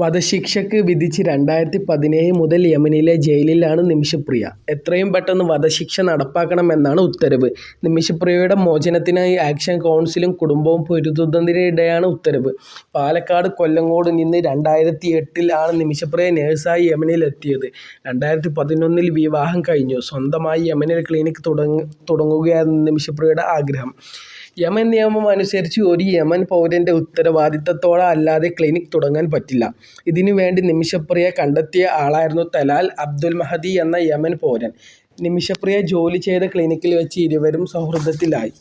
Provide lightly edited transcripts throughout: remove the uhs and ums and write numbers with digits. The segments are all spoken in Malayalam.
വധശിക്ഷയ്ക്ക് വിധിച്ച് 2017 മുതൽ യമനിലെ ജയിലിലാണ് നിമിഷപ്രിയ. എത്രയും പെട്ടെന്ന് വധശിക്ഷ നടപ്പാക്കണമെന്നാണ് ഉത്തരവ്. നിമിഷപ്രിയയുടെ മോചനത്തിനായി ആക്ഷൻ കൗൺസിലും കുടുംബവും പൊരുതുന്നതിനിടെയാണ് ഉത്തരവ്. പാലക്കാട് കൊല്ലങ്കോട് നിന്ന് 2008 ആണ് നിമിഷപ്രിയ നഴ്സായി യമനിലെത്തിയത്. 2011 വിവാഹം കഴിഞ്ഞു. സ്വന്തമായി യമനിൽ ക്ലിനിക് തുടങ്ങുകയായിരുന്നു നിമിഷപ്രിയയുടെ ആഗ്രഹം. യമൻ നിയമം അനുസരിച്ച് ഒരു യമൻ പൗരൻ്റെ ഉത്തരവാദിത്തത്തോടെ അല്ലാതെ ക്ലിനിക് തുടങ്ങാൻ പറ്റില്ല. ഇതിനുവേണ്ടി നിമിഷപ്രിയ കണ്ടെത്തിയ ആളായിരുന്നു തലാൽ അബ്ദുൽ മഹദി എന്ന യമൻ പൗരൻ. നിമിഷപ്രിയ ജോലി ചെയ്ത ക്ലിനിക്കിൽ വെച്ച് ഇരുവരും സൗഹൃദത്തിലായി.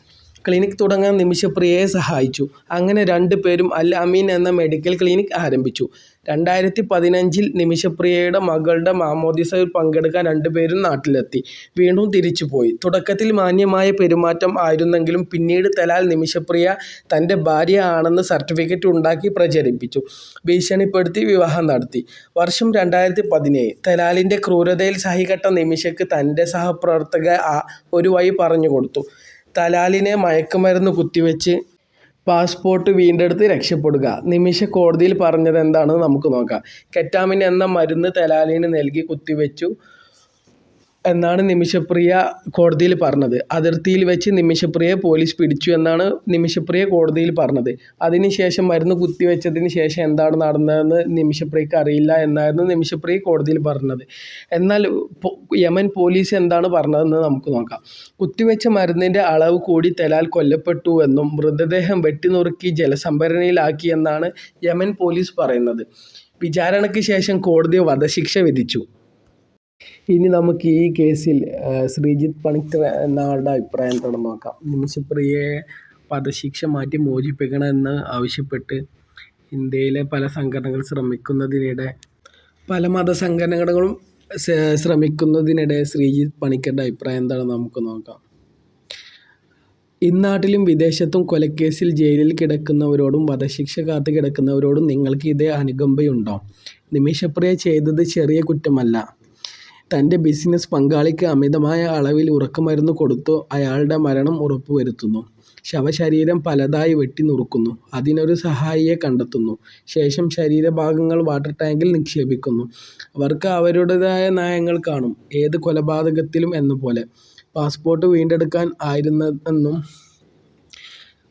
ക്ലിനിക് തുടങ്ങാൻ നിമിഷപ്രിയയെ സഹായിച്ചു. അങ്ങനെ രണ്ടുപേരും അൽ അമീൻ എന്ന മെഡിക്കൽ ക്ലിനിക് ആരംഭിച്ചു. 2015 നിമിഷപ്രിയയുടെ മകളുടെ മാമോദിസയിൽ പങ്കെടുക്കാൻ രണ്ടുപേരും നാട്ടിലെത്തി. വീണ്ടും തിരിച്ചുപോയി. തുടക്കത്തിൽ മാന്യമായ പെരുമാറ്റം ആയിരുന്നെങ്കിലും പിന്നീട് തലാൽ നിമിഷപ്രിയ തൻ്റെ ഭാര്യ ആണെന്ന് സർട്ടിഫിക്കറ്റ് ഉണ്ടാക്കി പ്രചരിപ്പിച്ചു. ഭീഷണിപ്പെടുത്തി വിവാഹം നടത്തി. വർഷം 2017. തലാലിൻ്റെ ക്രൂരതയിൽ സഹികെട്ട നിമിഷയ്ക്ക് തൻ്റെ സഹപ്രവർത്തക ഒരു വഴി പറഞ്ഞുകൊടുത്തു. തലാലിനെ മയക്കുമരുന്ന് കുത്തിവെച്ച് പാസ്പോർട്ട് വീണ്ടെടുത്ത് രക്ഷപ്പെടുക. നിമിഷ കോടതിയിൽ പറഞ്ഞതെന്താണെന്ന് നമുക്ക് നോക്കാം. കെറ്റാമിൻ എന്ന മരുന്ന് തലാലിന് നൽകി കുത്തിവെച്ചു എന്നാണ് നിമിഷപ്രിയ കോടതിയിൽ പറഞ്ഞത്. അതിർത്തിയിൽ വെച്ച് നിമിഷപ്രിയയെ പോലീസ് പിടിച്ചു എന്നാണ് നിമിഷപ്രിയ കോടതിയിൽ പറഞ്ഞത്. അതിനുശേഷം മരുന്ന് കുത്തിവെച്ചതിന് ശേഷം എന്താണ് നടന്നതെന്ന് നിമിഷപ്രിയക്ക് അറിയില്ല എന്നായിരുന്നു നിമിഷപ്രിയ കോടതിയിൽ പറഞ്ഞത്. എന്നാൽ യമൻ പോലീസ് എന്താണ് പറഞ്ഞതെന്ന് നമുക്ക് നോക്കാം. കുത്തിവെച്ച മരുന്നിൻ്റെ അളവ് കൂടി തലാൽ കൊല്ലപ്പെട്ടുവെന്നും മൃതദേഹം വെട്ടിനുറുക്കി ജലസംഭരണിയിലാക്കിയെന്നാണ് യമൻ പോലീസ് പറയുന്നത്. വിചാരണയ്ക്ക് ശേഷം കോടതി വധശിക്ഷ വിധിച്ചു. ഇനി നമുക്ക് ഈ കേസിൽ ശ്രീജിത്ത് പണിക്കർ എന്ന ആളുടെ അഭിപ്രായം എന്താണെന്ന് നോക്കാം. നിമിഷപ്രിയയെ വധശിക്ഷ മാറ്റി മോചിപ്പിക്കണമെന്ന് ആവശ്യപ്പെട്ട് ഇന്ത്യയിലെ പല മതസംഘടനകളും ശ്രമിക്കുന്നതിനിടെ ശ്രീജിത്ത് പണിക്കരുടെ അഭിപ്രായം എന്താണെന്ന് നമുക്ക് നോക്കാം. ഇന്നാട്ടിലും വിദേശത്തും കൊലക്കേസിൽ ജയിലിൽ കിടക്കുന്നവരോടും വധശിക്ഷ കാത്ത് കിടക്കുന്നവരോടും നിങ്ങൾക്ക് ഇതേ അനുകമ്പയുണ്ടോ? നിമിഷപ്രിയ ചെയ്തത് ചെറിയ കുറ്റമല്ല. തൻ്റെ ബിസിനസ് പങ്കാളിക്ക് അമിതമായ അളവിൽ ഉറക്കമരുന്ന് കൊടുത്തു അയാളുടെ മരണം ഉറപ്പുവരുത്തുന്നു. ശവശരീരം പലതായി വെട്ടിനുറുക്കുന്നു. അതിനൊരു സഹായിയെ കണ്ടെത്തുന്നു. ശേഷം ശരീരഭാഗങ്ങൾ വാട്ടർ ടാങ്കിൽ നിക്ഷേപിക്കുന്നു. അവർക്ക് അവരുടേതായ ന്യായങ്ങൾ കാണും. ഏത് കൊലപാതകത്തിലും എന്നപോലെ. പാസ്പോർട്ട് വീണ്ടെടുക്കാൻ ആയിരുന്നെന്നും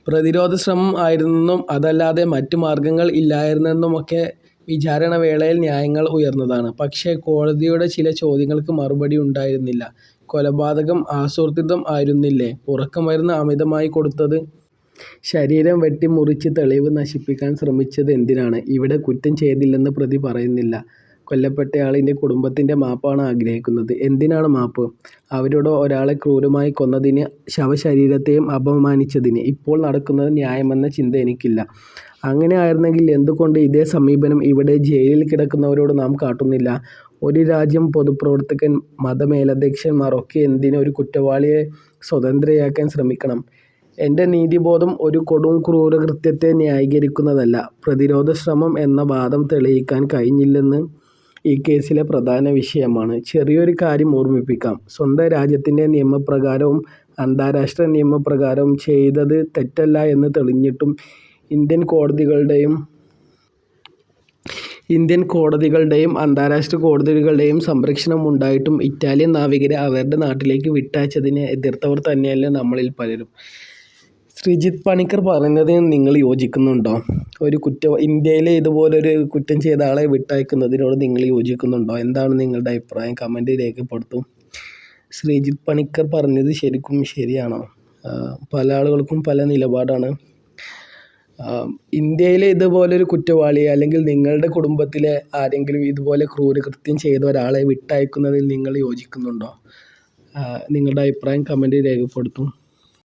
പ്രതിരോധ ശ്രമം ആയിരുന്നെന്നും അതല്ലാതെ മറ്റു മാർഗങ്ങൾ ഇല്ലായിരുന്നെന്നുമൊക്കെ വിചാരണ വേളയിൽ ന്യായങ്ങൾ ഉയർന്നതാണ്. പക്ഷേ കോടതിയുടെ ചില ചോദ്യങ്ങൾക്ക് മറുപടി ഉണ്ടായിരുന്നില്ല. കൊലപാതകം ആസൂത്രിതം ആയിരുന്നില്ലേ? ഉറക്കമരുന്ന് അമിതമായി കൊടുത്തത്? ശരീരം വെട്ടിമുറിച്ച് തെളിവ് നശിപ്പിക്കാൻ ശ്രമിച്ചത് എന്തിനാണ്? ഇവിടെ കുറ്റം ചെയ്തില്ലെന്ന് പ്രതി പറയുന്നില്ല. കൊല്ലപ്പെട്ടയാളിൻ്റെ കുടുംബത്തിൻ്റെ മാപ്പാണ് ആഗ്രഹിക്കുന്നത്. എന്തിനാണ് മാപ്പ്? അവരുടെ ഒരാളെ ക്രൂരമായി കൊന്നതിന്, ശവശരീരത്തെയും അപമാനിച്ചതിന്. ഇപ്പോൾ നടക്കുന്നത് ന്യായമെന്ന ചിന്ത എനിക്കില്ല. അങ്ങനെ ആയിരുന്നെങ്കിൽ എന്തുകൊണ്ട് ഇതേ സമീപനം ഇവിടെ ജയിലിൽ കിടക്കുന്നവരോട് നാം കാട്ടുന്നില്ല? ഒരു രാജ്യം, പൊതുപ്രവർത്തകൻ, മതമേലധ്യക്ഷന്മാർ ഒക്കെ എന്തിന് ഒരു കുറ്റവാളിയെ സ്വതന്ത്രയാക്കാൻ ശ്രമിക്കണം? എൻ്റെ നീതിബോധം ഒരു കൊടും ക്രൂരകൃത്യത്തെ ന്യായീകരിക്കുന്നതല്ല. പ്രതിരോധ ശ്രമം എന്ന വാദം തെളിയിക്കാൻ കഴിഞ്ഞില്ലെന്ന് ഈ കേസിലെ പ്രധാന വിഷയമാണ്. ചെറിയൊരു കാര്യം ഓർമ്മിപ്പിക്കാം. സ്വന്തം രാജ്യത്തിൻ്റെ നിയമപ്രകാരവും അന്താരാഷ്ട്ര നിയമപ്രകാരവും ചെയ്തത് തെറ്റല്ല എന്ന് തെളിഞ്ഞിട്ടും ഇന്ത്യൻ കോടതികളുടെയും അന്താരാഷ്ട്ര കോടതികളുടെയും സംരക്ഷണം ഉണ്ടായിട്ടും ഇറ്റാലിയൻ നാവികരെ അവരുടെ നാട്ടിലേക്ക് വിട്ടയച്ചതിനെ എതിർത്തവർ തന്നെയല്ലേ നമ്മളിൽ പലരും. ശ്രീജിത്ത് പണിക്കർ പറയുന്നതിന് നിങ്ങൾ യോജിക്കുന്നുണ്ടോ? ഇന്ത്യയിലെ ഇതുപോലൊരു കുറ്റം ചെയ്ത ആളെ വിട്ടയക്കുന്നതിനോട് നിങ്ങൾ യോജിക്കുന്നുണ്ടോ? എന്താണ് നിങ്ങളുടെ അഭിപ്രായം? കമൻറ്റ് രേഖപ്പെടുത്തും. ശ്രീജിത്ത് പണിക്കർ പറഞ്ഞത് ശരിക്കും ശരിയാണോ? പല ആളുകൾക്കും പല നിലപാടാണ്. ഇന്ത്യയിലെ ഇതുപോലൊരു കുറ്റവാളിയെ അല്ലെങ്കിൽ നിങ്ങളുടെ കുടുംബത്തിലെ ആരെങ്കിലും ഇതുപോലെ ക്രൂരകൃത്യം ചെയ്ത ഒരാളെ വിട്ടയക്കുന്നതിൽ നിങ്ങൾ യോജിക്കുന്നുണ്ടോ? നിങ്ങളുടെ അഭിപ്രായം കമൻറ്റ് രേഖപ്പെടുത്തും.